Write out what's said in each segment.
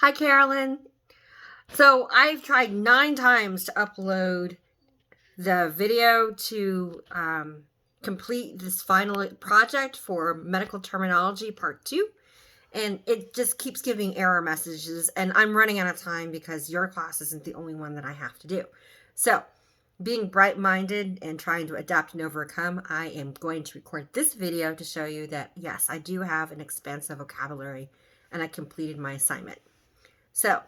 Hi, Carolyn. So I've tried 9 times to upload the video to complete this final project for medical terminology part 2. And it just keeps giving error messages, and I'm running out of time because your class isn't the only one that I have to do. So being bright-minded and trying to adapt and overcome, I am going to record this video to show you that, yes, I do have an expansive vocabulary and I completed my assignment. So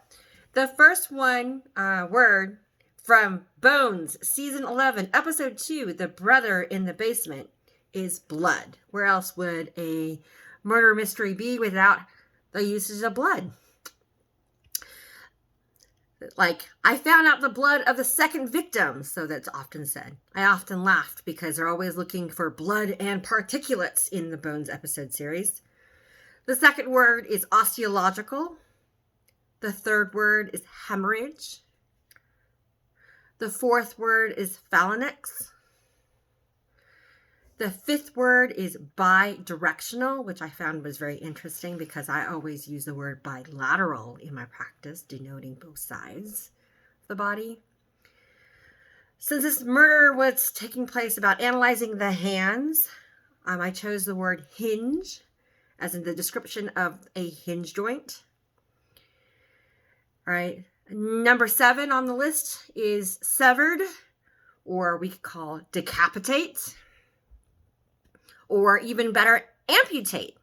the first word from Bones, Season 11, Episode 2, The Brother in the Basement, is blood. Where else would a murder mystery be without the usage of blood? Like, I found out the blood of the second victim, so that's often said. I often laughed because they're always looking for blood and particulates in the Bones episode series. The second word is osteological. The third word is hemorrhage. The fourth word is phalanx. The fifth word is bidirectional, which I found was very interesting because I always use the word bilateral in my practice, denoting both sides of the body. Since this murder was taking place about analyzing the hands, I chose the word hinge, as in the description of a hinge joint. All right. Number 7 on the list is severed, or we could call decapitate, or even better, amputate.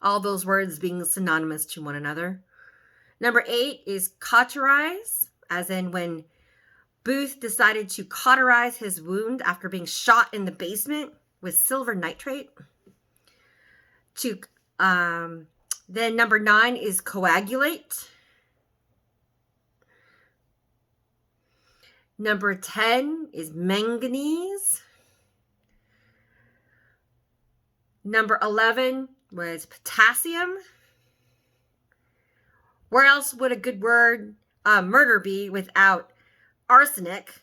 All those words being synonymous to one another. Number 8 is cauterize, as in when Booth decided to cauterize his wound after being shot in the basement with silver nitrate. Then number 9 is coagulate. Number 10 is manganese. Number 11 was potassium. Where else would a good word murder be without arsenic?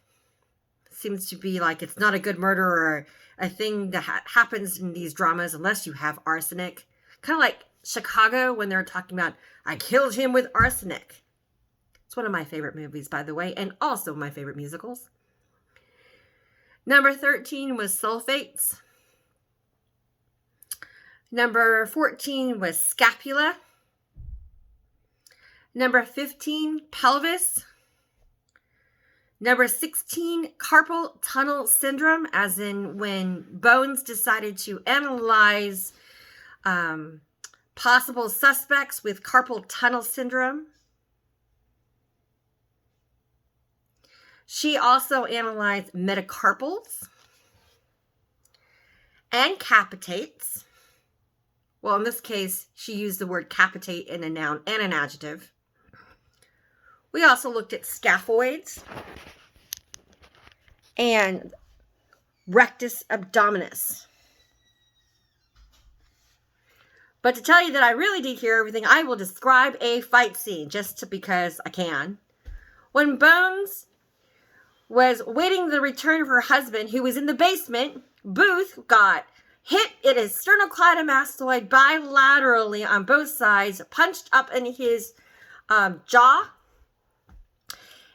Seems to be like it's not a good murder or a thing that happens in these dramas unless you have arsenic. Kind of like Chicago when they're talking about, I killed him with arsenic. It's one of my favorite movies, by the way, and also my favorite musicals. Number 13 was sulfates. Number 14 was scapula. Number 15, pelvis. Number 16, carpal tunnel syndrome, as in when Bones decided to analyze possible suspects with carpal tunnel syndrome. She also analyzed metacarpals and capitates. Well, in this case, she used the word capitate in a noun and an adjective. We also looked at scaphoids and rectus abdominis. But to tell you that I really did hear everything, I will describe a fight scene just because I can. When Bones was waiting the return of her husband, who was in the basement, Booth got hit in his sternocleidomastoid bilaterally on both sides, punched up in his jaw,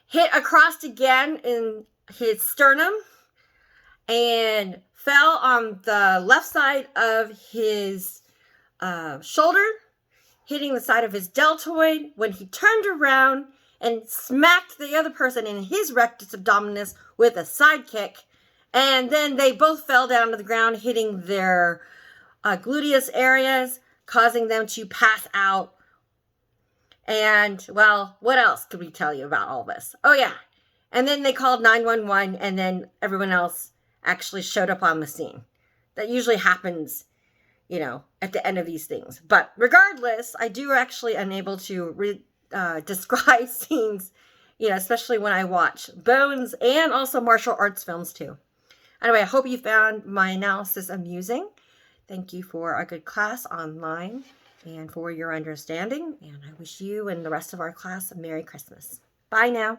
hit across again in his sternum, and fell on the left side of his shoulder, hitting the side of his deltoid. When he turned around and smacked the other person in his rectus abdominis with a side kick. And then they both fell down to the ground, hitting their gluteus areas, causing them to pass out. And, well, what else could we tell you about all this? Oh, yeah. And then they called 911, and then everyone else actually showed up on the scene. That usually happens, at the end of these things. But regardless, I do actually unable to describe scenes, especially when I watch Bones and also martial arts films too. Anyway, I hope you found my analysis amusing. Thank you for a good class online and for your understanding. And I wish you and the rest of our class a Merry Christmas. Bye now.